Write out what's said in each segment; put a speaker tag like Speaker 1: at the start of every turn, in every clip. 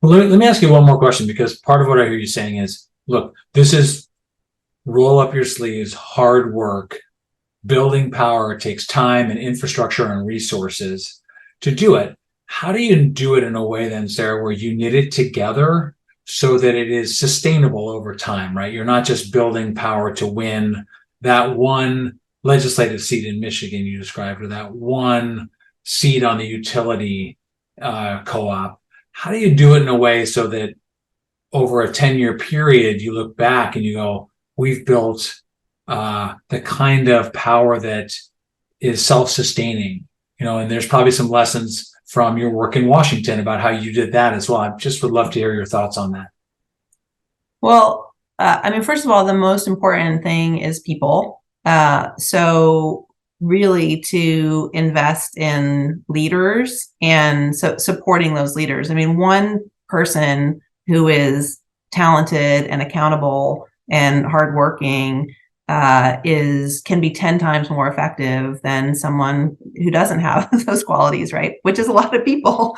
Speaker 1: Well, let me ask you one more question, because part of what I hear you saying is, look, this is roll up your sleeves, hard work. Building power takes time and infrastructure and resources to do it. How do you do it in a way then, Sarah, where you knit it together so that it is sustainable over time, right? You're not just building power to win that one legislative seat in Michigan you described, or that one seat on the utility co-op. How do you do it in a way so that over a 10-year period, you look back and you go, we've built the kind of power that is self-sustaining, and there's probably some lessons from your work in Washington about how you did that as well. I just would love to hear your thoughts on that.
Speaker 2: Well, I mean, first of all, the most important thing is people. So really to invest in leaders and so supporting those leaders. I mean, one person who is talented and accountable and hardworking can be 10 times more effective than someone who doesn't have those qualities, right? Which is a lot of people.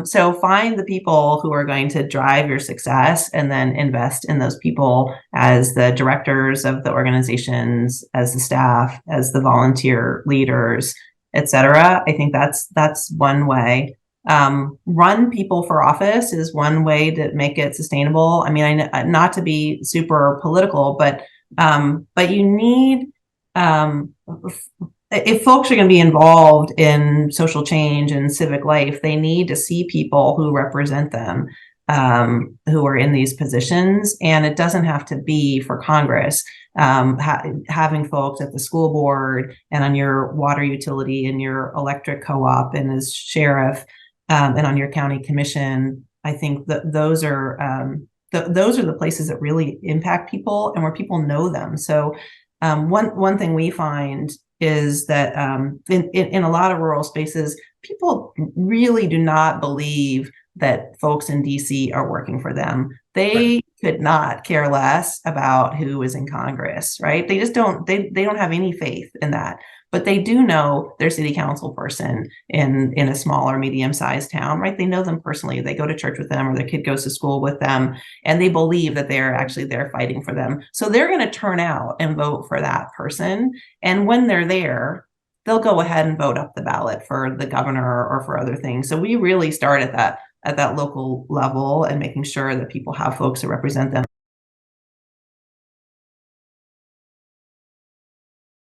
Speaker 2: So find the people who are going to drive your success and then invest in those people as the directors of the organizations, as the staff, as the volunteer leaders, etc. I think that's one way. Run people for office is one way to make it sustainable. I mean, not to be super political, but you need if folks are going to be involved in social change and civic life, they need to see people who represent them, who are in these positions. And it doesn't have to be for Congress. Having folks at the school board and on your water utility and your electric co-op and as sheriff and on your county commission, I think that those are the places that really impact people and where people know them. So one thing we find is that in a lot of rural spaces, people really do not believe that folks in DC are working for them. They could not care less about who is in Congress, right? They just don't, they don't have any faith in that. But they do know their city council person in a small or medium-sized town, right? They know them personally. They go to church with them or their kid goes to school with them, and they believe that they're actually there fighting for them. So they're going to turn out and vote for that person. And when they're there, they'll go ahead and vote up the ballot for the governor or for other things. So we really start at that local level and making sure that people have folks who represent them.